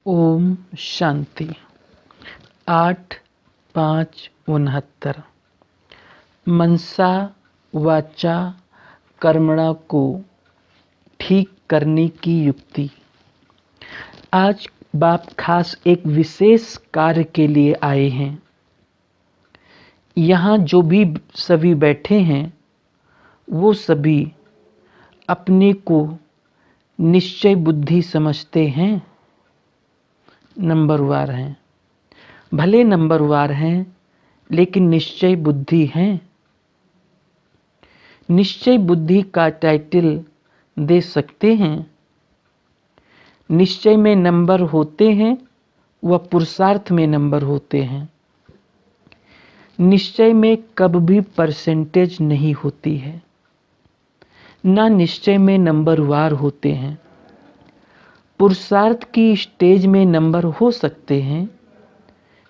ओम शांति। 8/5/69 मनसा वाचा कर्मणा को ठीक करने की युक्ति। आज बाप खास एक विशेष कार्य के लिए आए हैं। यहाँ जो भी सभी बैठे हैं वो सभी अपने को निश्चय बुद्धि समझते हैं, नंबरवार हैं। भले नंबरवार हैं लेकिन निश्चय बुद्धि हैं। निश्चय बुद्धि का टाइटल दे सकते हैं। निश्चय में नंबर होते हैं व पुरुषार्थ में नंबर होते हैं। निश्चय में कब भी परसेंटेज नहीं होती है, ना निश्चय में नंबरवार होते हैं। पुरुषार्थ की स्टेज में नंबर हो सकते हैं,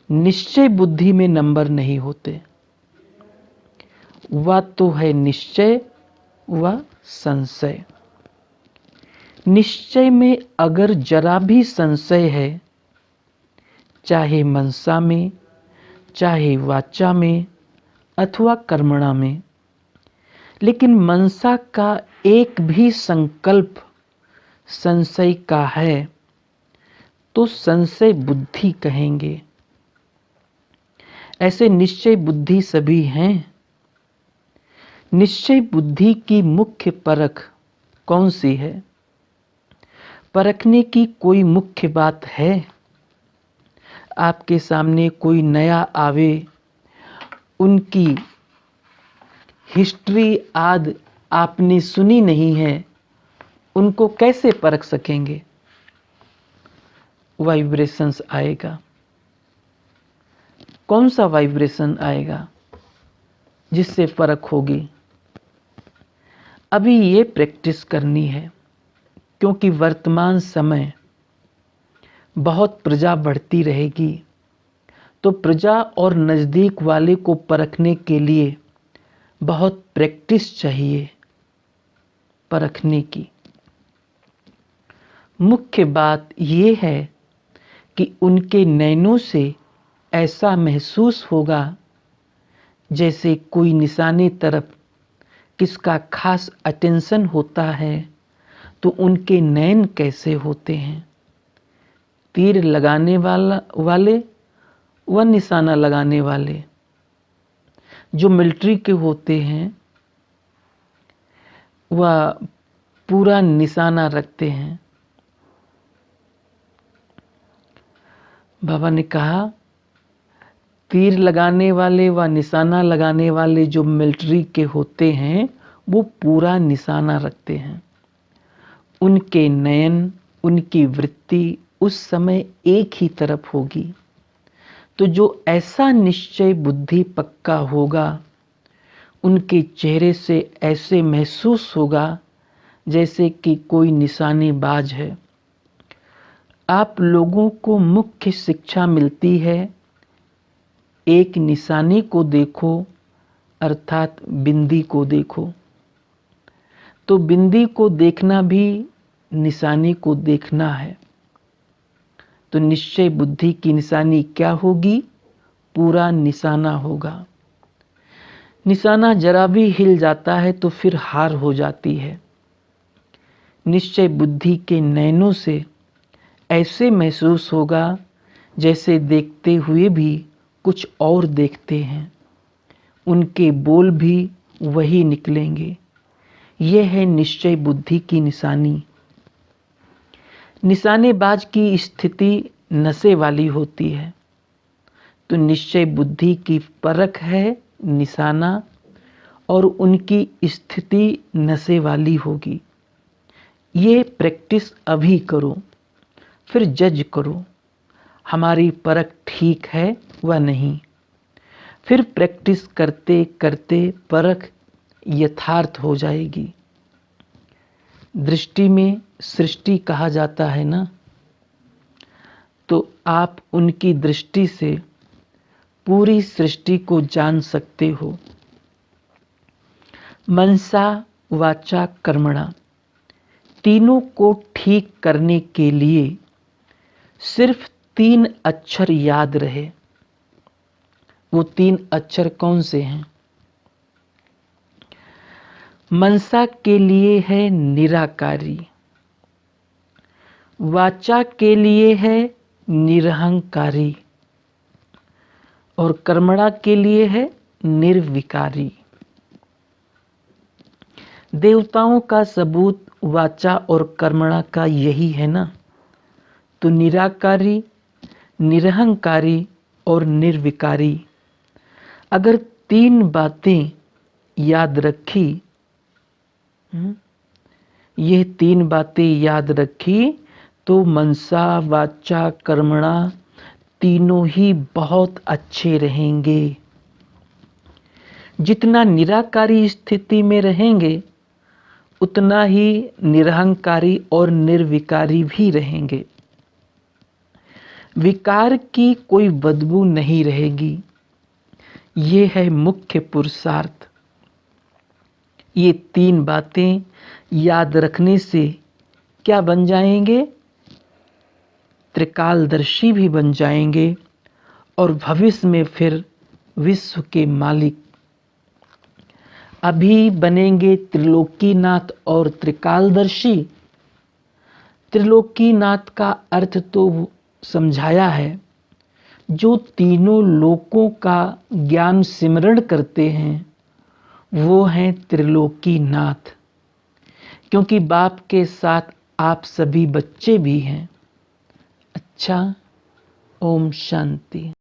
निश्चय बुद्धि में नंबर नहीं होते। वह तो है निश्चय व संशय। निश्चय में अगर जरा भी संशय है, चाहे मनसा में, चाहे वाचा में अथवा कर्मणा में, लेकिन मनसा का एक भी संकल्प संशय का है तो संशय बुद्धि कहेंगे। ऐसे निश्चय बुद्धि सभी हैं। निश्चय बुद्धि की मुख्य परख कौन सी है? परखने की कोई मुख्य बात है? आपके सामने कोई नया आवे, उनकी हिस्ट्री आदि आपने सुनी नहीं है, उनको कैसे परख सकेंगे? वाइब्रेशंस आएगा। कौन सा वाइब्रेशन आएगा जिससे परख होगी? अभी ये प्रैक्टिस करनी है, क्योंकि वर्तमान समय बहुत प्रजा बढ़ती रहेगी, तो प्रजा और नज़दीक वाले को परखने के लिए बहुत प्रैक्टिस चाहिए। परखने की मुख्य बात ये है कि उनके नैनों से ऐसा महसूस होगा जैसे कोई निशाने तरफ किसका खास अटेंशन होता है तो उनके नैन कैसे होते हैं। तीर लगाने वाले व निशाना लगाने वाले जो मिलिट्री के होते हैं वह पूरा निशाना रखते हैं। बाबा ने कहा तीर लगाने वाले व निशाना लगाने वाले जो मिलिट्री के होते हैं वो पूरा निशाना रखते हैं। उनके नयन, उनकी वृत्ति उस समय एक ही तरफ होगी। तो जो ऐसा निश्चय बुद्धि पक्का होगा, उनके चेहरे से ऐसे महसूस होगा जैसे कि कोई निशानेबाज है। आप लोगों को मुख्य शिक्षा मिलती है, एक निशाने को देखो अर्थात बिंदी को देखो। तो बिंदी को देखना भी निशाने को देखना है। तो निश्चय बुद्धि की निशानी क्या होगी? पूरा निशाना होगा। निशाना जरा भी हिल जाता है तो फिर हार हो जाती है। निश्चय बुद्धि के नैनों से ऐसे महसूस होगा जैसे देखते हुए भी कुछ और देखते हैं। उनके बोल भी वही निकलेंगे। यह है निश्चय बुद्धि की निशानी। निशानेबाज की स्थिति नशे वाली होती है, तो निश्चय बुद्धि की परख है निशाना, और उनकी स्थिति नशे वाली होगी। ये प्रैक्टिस अभी करो, फिर जज करो हमारी परख ठीक है व नहीं। फिर प्रैक्टिस करते करते परख यथार्थ हो जाएगी। दृष्टि में सृष्टि कहा जाता है ना, तो आप उनकी दृष्टि से पूरी सृष्टि को जान सकते हो। मनसा वाचा कर्मणा तीनों को ठीक करने के लिए सिर्फ 3 अक्षर याद रहे। वो 3 अक्षर कौन से हैं? मनसा के लिए है निराकारी, वाचा के लिए है निरहंकारी और कर्मणा के लिए है निर्विकारी। देवताओं का सबूत वाचा और कर्मणा का यही है ना। तो निराकारी, निरहंकारी और निर्विकारी अगर 3 बातें याद रखी, ये 3 बातें याद रखी तो मनसा वाचा कर्मणा तीनों ही बहुत अच्छे रहेंगे। जितना निराकारी स्थिति में रहेंगे उतना ही निरहंकारी और निर्विकारी भी रहेंगे। विकार की कोई बदबू नहीं रहेगी। ये है मुख्य पुरुषार्थ। ये 3 बातें याद रखने से क्या बन जाएंगे? त्रिकालदर्शी भी बन जाएंगे और भविष्य में फिर विश्व के मालिक। अभी बनेंगे त्रिलोकीनाथ और त्रिकालदर्शी। त्रिलोकीनाथ का अर्थ तो समझाया है, जो तीनों लोकों का ज्ञान सिमरण करते हैं वो हैं त्रिलोकीनाथ। क्योंकि बाप के साथ आप सभी बच्चे भी हैं। अच्छा, ओम शांति।